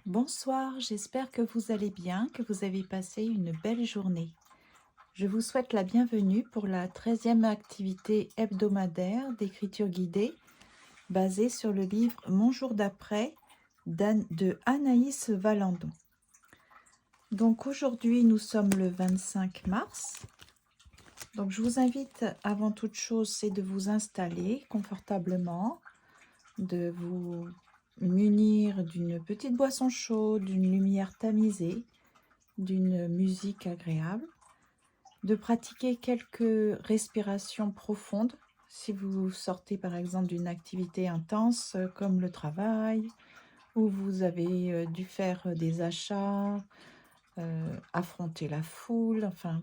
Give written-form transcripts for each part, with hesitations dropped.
Bonsoir, j'espère que vous allez bien, que vous avez passé une belle journée. Je vous souhaite la bienvenue pour la 13e activité hebdomadaire d'écriture guidée basée sur le livre Mon jour d'après de Anaïs Valandon. Donc aujourd'hui, nous sommes le 25 mars. Donc je vous invite avant toute chose, c'est de vous installer confortablement, de vous munir d'une petite boisson chaude, d'une lumière tamisée, d'une musique agréable, de pratiquer quelques respirations profondes si vous sortez par exemple d'une activité intense comme le travail, ou vous avez dû faire des achats, affronter la foule, enfin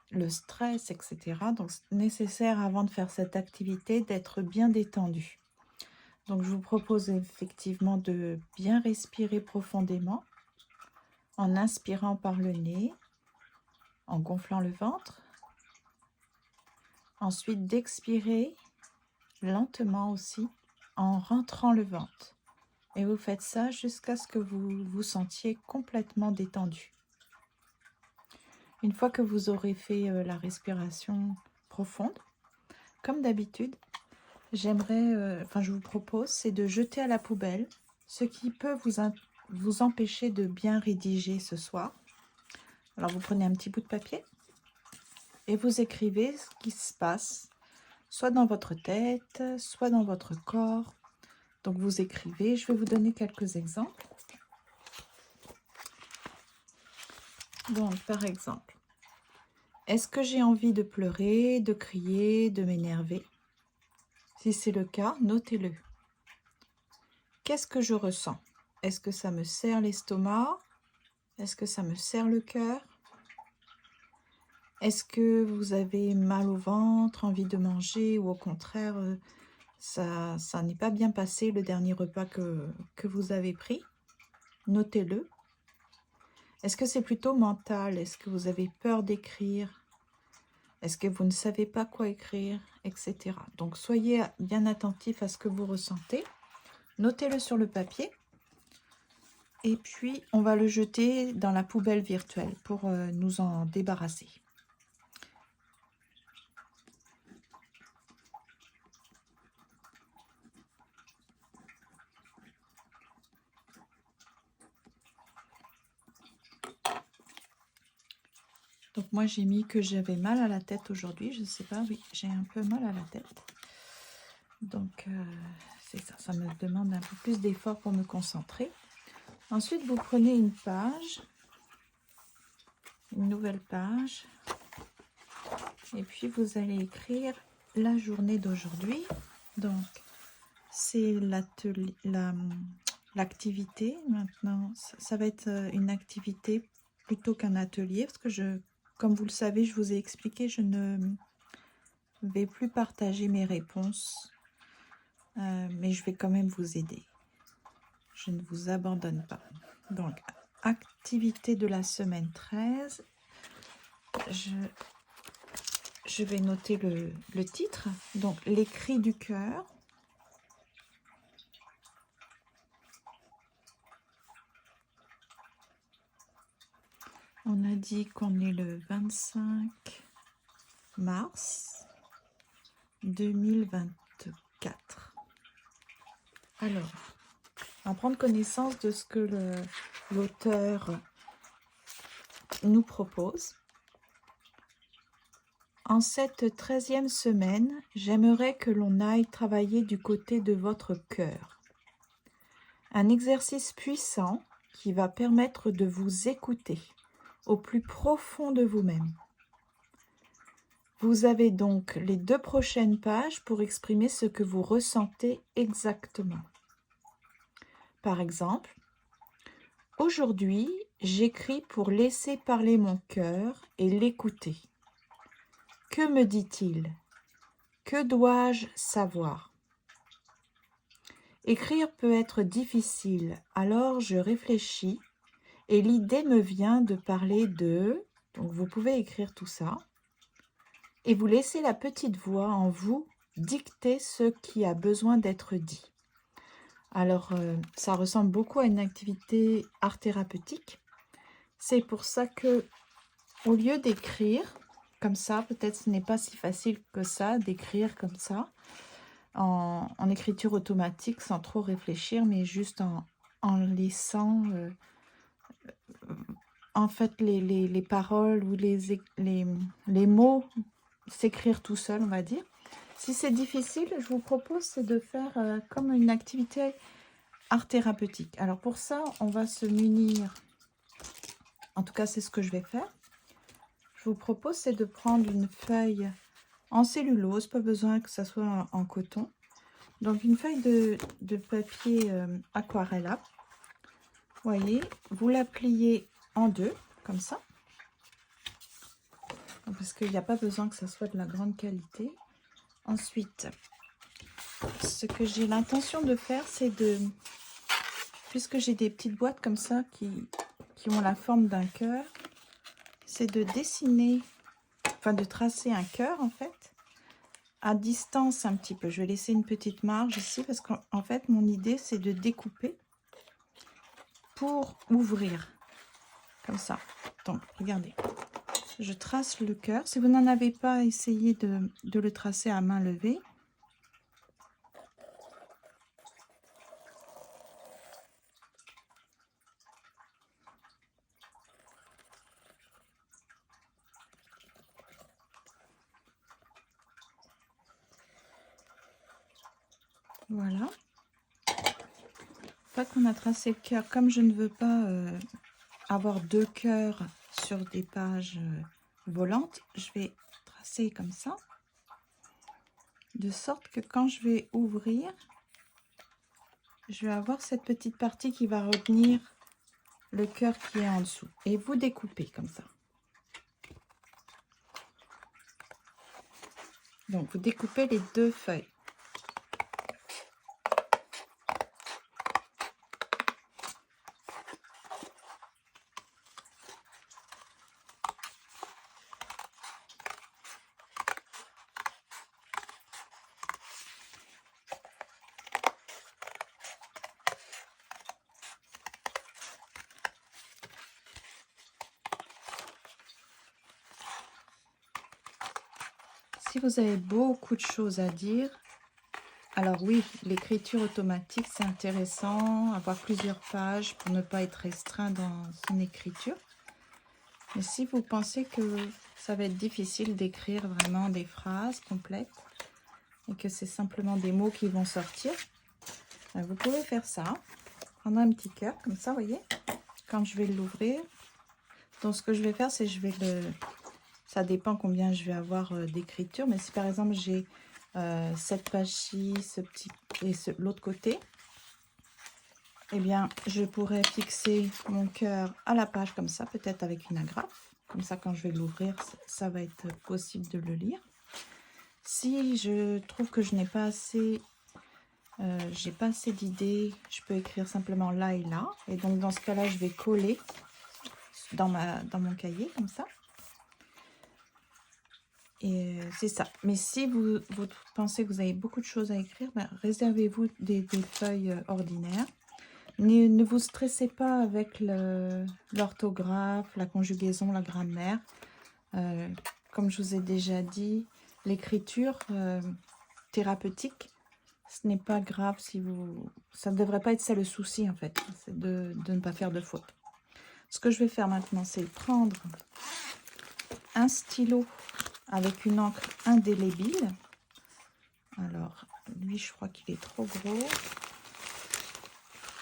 le stress, etc. Donc c'est nécessaire avant de faire cette activité d'être bien détendu. Donc je vous propose effectivement de bien respirer profondément en inspirant par le nez, en gonflant le ventre. Ensuite, d'expirer lentement aussi en rentrant le ventre. Et vous faites ça jusqu'à ce que vous vous sentiez complètement détendu. Une fois que vous aurez fait la respiration profonde, comme d'habitude, je vous propose, c'est de jeter à la poubelle ce qui peut vous empêcher de bien rédiger ce soir. Alors vous prenez un petit bout de papier et vous écrivez ce qui se passe, soit dans votre tête, soit dans votre corps. Donc vous écrivez, je vais vous donner quelques exemples. Donc par exemple, est-ce que j'ai envie de pleurer, de crier, de m'énerver? Si c'est le cas, notez-le. Qu'est-ce que je ressens? Est-ce que ça me serre l'estomac? Est-ce que ça me serre le cœur? Est-ce que vous avez mal au ventre, envie de manger, ou au contraire, ça n'est pas bien passé le dernier repas que vous avez pris? Notez-le. Est-ce que c'est plutôt mental? Est-ce que vous avez peur d'écrire? Est-ce que vous ne savez pas quoi écrire, etc. Donc, soyez bien attentif à ce que vous ressentez. Notez-le sur le papier. Et puis, on va le jeter dans la poubelle virtuelle pour nous en débarrasser. Donc, moi, j'ai mis que j'avais mal à la tête aujourd'hui. Je ne sais pas, oui, j'ai un peu mal à la tête. Donc, c'est ça. Ça me demande un peu plus d'effort pour me concentrer. Ensuite, vous prenez une page, une nouvelle page. Et puis, vous allez écrire la journée d'aujourd'hui. Donc, c'est l'activité. Maintenant, ça va être une activité plutôt qu'un atelier. Parce que, comme vous le savez, je vous ai expliqué, je ne vais plus partager mes réponses. Mais je vais quand même vous aider. Je ne vous abandonne pas. Donc, activité de la semaine 13. Je vais noter le titre. Donc, les cris du cœur. On a dit qu'on est le 25 mars 2024. Alors, on va prendre connaissance de ce que l'auteur nous propose. En cette 13e semaine, j'aimerais que l'on aille travailler du côté de votre cœur. Un exercice puissant qui va permettre de vous écouter au plus profond de vous-même. Vous avez donc les 2 prochaines pages pour exprimer ce que vous ressentez exactement. Par exemple, aujourd'hui, j'écris pour laisser parler mon cœur et l'écouter. Que me dit-il? Que dois-je savoir? Écrire peut être difficile, alors je réfléchis et l'idée me vient de parler de... Donc vous pouvez écrire tout ça et vous laissez la petite voix en vous dicter ce qui a besoin d'être dit. Alors, ça ressemble beaucoup à une activité art thérapeutique. C'est pour ça que, au lieu d'écrire comme ça, peut-être ce n'est pas si facile que ça d'écrire comme ça, en écriture automatique, sans trop réfléchir, mais juste en laissant en fait les paroles ou les mots s'écrire tout seul, on va dire. Si c'est difficile, je vous propose c'est de faire comme une activité art thérapeutique. Alors pour ça, on va se munir, en tout cas c'est ce que je vais faire. Je vous propose c'est de prendre une feuille en cellulose, pas besoin que ça soit en coton. Donc une feuille de papier aquarella. Vous voyez, vous la pliez en deux, comme ça. Parce qu'il n'y a pas besoin que ça soit de la grande qualité. Ensuite, ce que j'ai l'intention de faire, c'est de... Puisque j'ai des petites boîtes comme ça qui ont la forme d'un cœur, c'est de dessiner, enfin de tracer un cœur en fait, à distance un petit peu. Je vais laisser une petite marge ici parce qu'en fait, mon idée, c'est de découper pour ouvrir, comme ça. Donc, regardez. Je trace le cœur. Si vous n'en avez pas, essayez de le tracer à main levée. Voilà. Une fois qu'on a tracé le cœur, comme je ne veux pas avoir deux cœurs sur des pages volantes, je vais tracer comme ça, de sorte que quand je vais ouvrir, je vais avoir cette petite partie qui va retenir le cœur qui est en dessous. Et vous découpez comme ça. Donc vous découpez les deux feuilles. Si vous avez beaucoup de choses à dire, alors oui, l'écriture automatique, c'est intéressant, avoir plusieurs pages pour ne pas être restreint dans son écriture. Mais si vous pensez que ça va être difficile d'écrire vraiment des phrases complètes et que c'est simplement des mots qui vont sortir, vous pouvez faire ça. Prendre un petit cœur comme ça, vous voyez, quand je vais l'ouvrir. Donc ce que je vais faire, c'est je vais le... Ça dépend combien je vais avoir d'écriture. Mais si par exemple j'ai cette page-ci, ce petit et l'autre côté, eh bien je pourrais fixer mon cœur à la page comme ça, peut-être avec une agrafe. Comme ça, quand je vais l'ouvrir, ça va être possible de le lire. Si je trouve que je n'ai pas assez, j'ai pas assez d'idées, je peux écrire simplement là et là. Et donc dans ce cas-là, je vais coller dans mon cahier comme ça. Et c'est ça. Mais si vous pensez que vous avez beaucoup de choses à écrire, ben, réservez-vous des feuilles ordinaires. Ne vous stressez pas avec l'orthographe, la conjugaison, la grammaire. Comme je vous ai déjà dit, l'écriture thérapeutique, ce n'est pas grave si vous... Ça ne devrait pas être ça le souci en fait, c'est de ne pas faire de faute. Ce que je vais faire maintenant, c'est prendre un stylo avec une encre indélébile. Alors, lui, je crois qu'il est trop gros.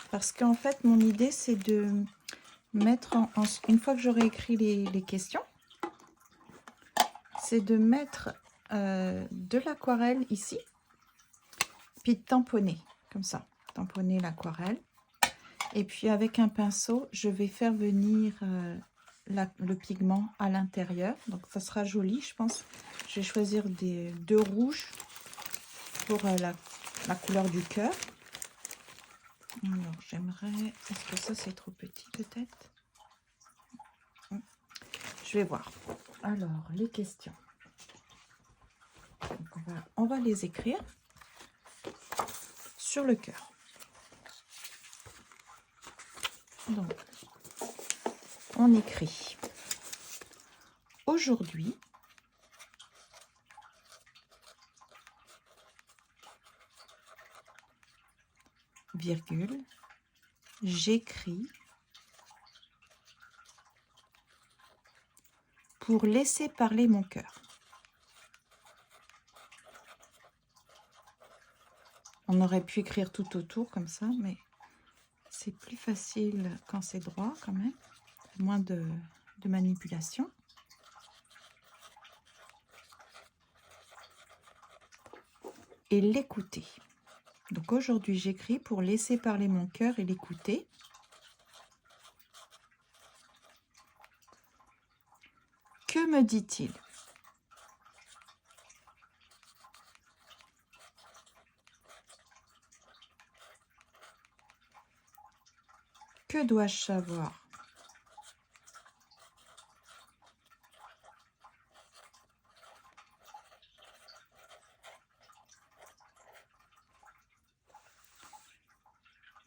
Parce qu'en fait, mon idée, c'est de mettre, une fois que j'aurai écrit les questions, c'est de mettre de l'aquarelle ici, puis de tamponner, comme ça. Tamponner l'aquarelle. Et puis, avec un pinceau, je vais faire venir le pigment à l'intérieur. Donc, ça sera joli, je pense. Je vais choisir deux rouges pour la couleur du cœur. Alors, j'aimerais... Est-ce que ça, c'est trop petit, peut-être? Je vais voir. Alors, les questions. Donc, on va les écrire sur le cœur. Donc, on écrit aujourd'hui, virgule, j'écris pour laisser parler mon cœur. On aurait pu écrire tout autour comme ça, mais c'est plus facile quand c'est droit quand même, moins de manipulation. Et l'écouter. Donc aujourd'hui, j'écris pour laisser parler mon cœur et l'écouter. Que me dit-il? Que dois-je savoir?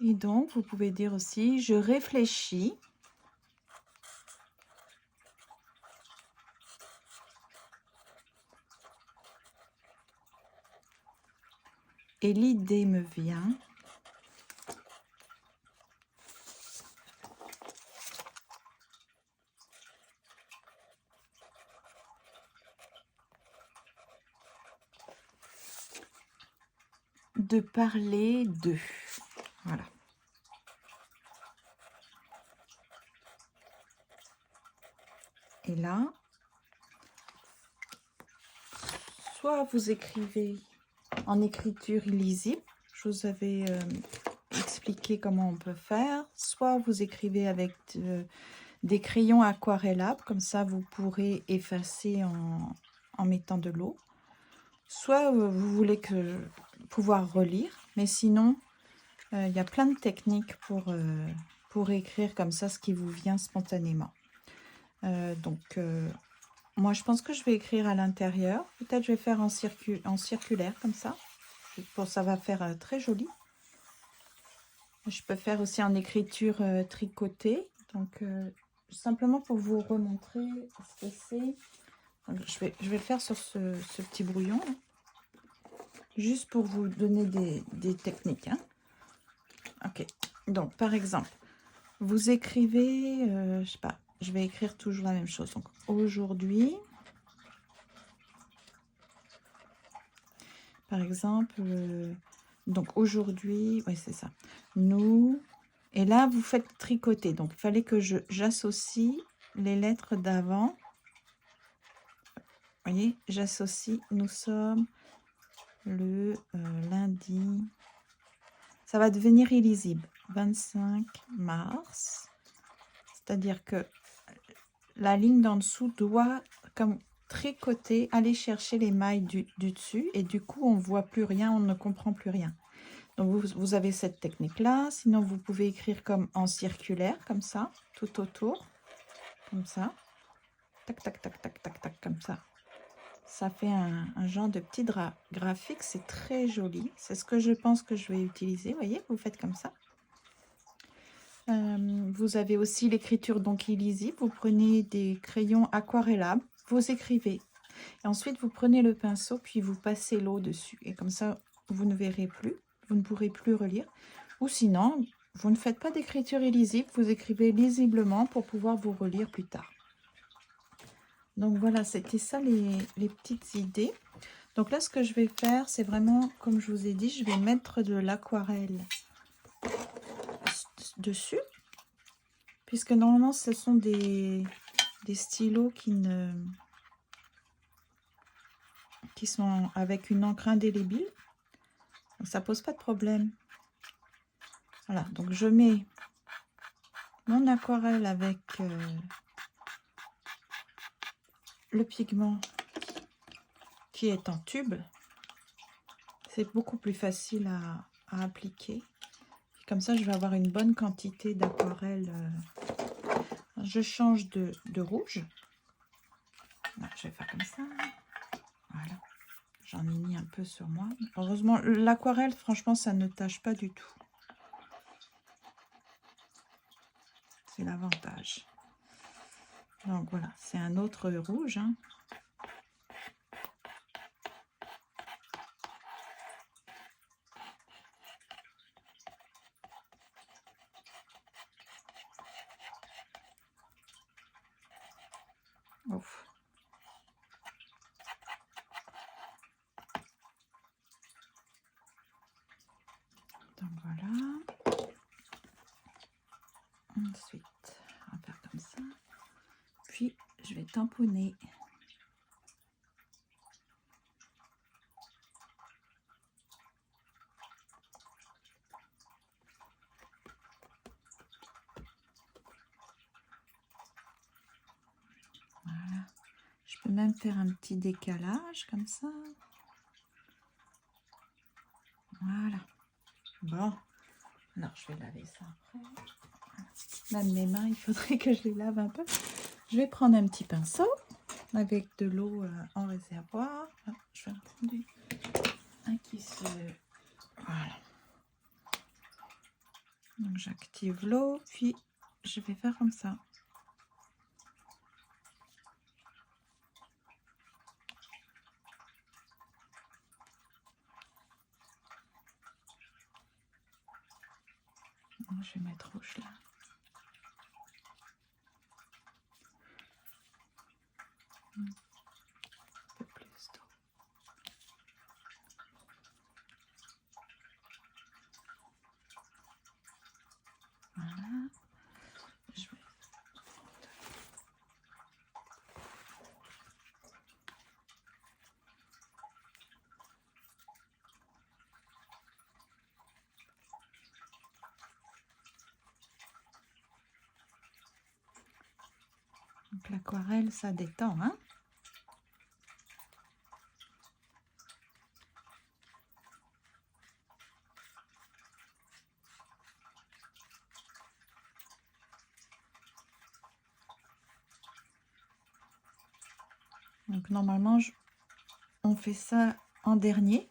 Et donc, vous pouvez dire aussi, je réfléchis et l'idée me vient. De parler d'eux. Voilà. Et là, soit vous écrivez en écriture illisible, je vous avais expliqué comment on peut faire, soit vous écrivez avec des crayons aquarellables, comme ça vous pourrez effacer en mettant de l'eau, soit vous voulez pouvoir relire, mais sinon il y a plein de techniques pour écrire comme ça ce qui vous vient spontanément. Moi je pense que je vais écrire à l'intérieur, peut-être je vais faire en circulaire comme ça, ça va faire très joli. Je peux faire aussi en écriture tricotée, donc simplement pour vous remontrer ce que c'est. Je vais le faire sur ce petit brouillon, hein, juste pour vous donner des techniques. Hein. Ok, donc par exemple, vous écrivez, je sais pas, je vais écrire toujours la même chose. Donc aujourd'hui, par exemple, donc aujourd'hui, oui c'est ça, nous, et là vous faites tricoter, donc il fallait que j'associe les lettres d'avant. Vous voyez, j'associe, nous sommes le lundi, ça va devenir illisible, 25 mars, c'est-à-dire que la ligne d'en dessous doit comme tricoter, aller chercher les mailles du dessus, et du coup on ne voit plus rien, on ne comprend plus rien. Donc vous avez cette technique là, sinon vous pouvez écrire comme en circulaire, comme ça, tout autour, comme ça, tac tac tac tac tac tac, comme ça. Ça fait un genre de petit graphique, c'est très joli. C'est ce que je pense que je vais utiliser. Vous voyez, vous faites comme ça. Vous avez aussi l'écriture donc illisible. Vous prenez des crayons aquarellables, vous écrivez. Et ensuite, vous prenez le pinceau, puis vous passez l'eau dessus. Et comme ça, vous ne verrez plus, vous ne pourrez plus relire. Ou sinon, vous ne faites pas d'écriture illisible, vous écrivez lisiblement pour pouvoir vous relire plus tard. Donc voilà, c'était ça les petites idées. Donc là, ce que je vais faire, c'est vraiment, comme je vous ai dit, je vais mettre de l'aquarelle dessus. Puisque normalement, ce sont des stylos qui sont avec une encre indélébile. Donc ça pose pas de problème. Voilà, donc je mets mon aquarelle avec le pigment qui est en tube. C'est beaucoup plus facile à appliquer. Comme ça, je vais avoir une bonne quantité d'aquarelle. Je change de rouge. Là, je vais faire comme ça. Voilà. J'en ai mis un peu sur moi. Heureusement, l'aquarelle, franchement, ça ne tâche pas du tout. C'est l'avantage. Donc voilà, c'est un autre rouge. Hein. Ouf. Donc voilà. Ensuite, on va faire comme ça. Puis, je vais tamponner. Voilà. Je peux même faire un petit décalage comme ça. Voilà. Bon. Alors, je vais laver ça après. Voilà. Même mes mains, il faudrait que je les lave un peu. Je vais prendre un petit pinceau avec de l'eau en réservoir. Je vais en prendre un qui se... Voilà. Donc, j'active l'eau, puis je vais faire comme ça. Je vais mettre rouge là. Un peu plus d'eau. Voilà. Je vais... Donc l'aquarelle, ça détend, hein? Donc normalement, on fait ça en dernier,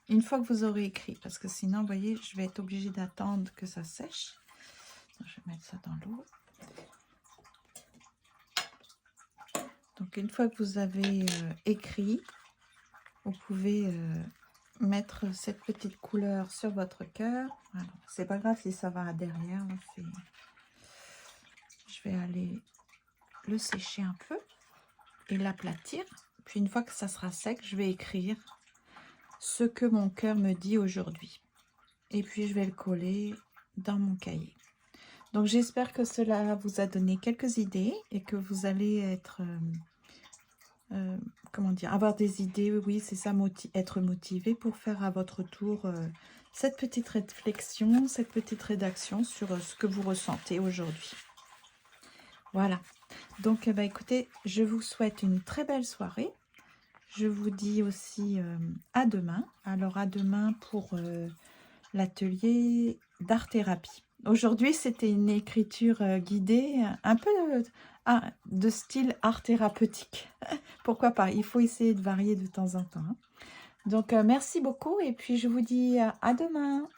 une fois que vous aurez écrit, parce que sinon, vous voyez, je vais être obligée d'attendre que ça sèche. Donc, je vais mettre ça dans l'eau. Donc une fois que vous avez écrit, vous pouvez mettre cette petite couleur sur votre cœur. Voilà. C'est pas grave si ça va derrière. Je vais aller le sécher un peu et l'aplatir. Puis une fois que ça sera sec, je vais écrire ce que mon cœur me dit aujourd'hui. Et puis je vais le coller dans mon cahier. Donc j'espère que cela vous a donné quelques idées et que vous allez être... comment dire, avoir des idées, oui, c'est ça, être motivé pour faire à votre tour cette petite réflexion, cette petite rédaction sur ce que vous ressentez aujourd'hui. Voilà. Donc, bah, écoutez, je vous souhaite une très belle soirée. Je vous dis aussi à demain. Alors, à demain pour l'atelier d'art-thérapie. Aujourd'hui, c'était une écriture guidée, un peu de style art thérapeutique. Pourquoi pas? Il faut essayer de varier de temps en temps. Hein. Donc, merci beaucoup et puis je vous dis à demain.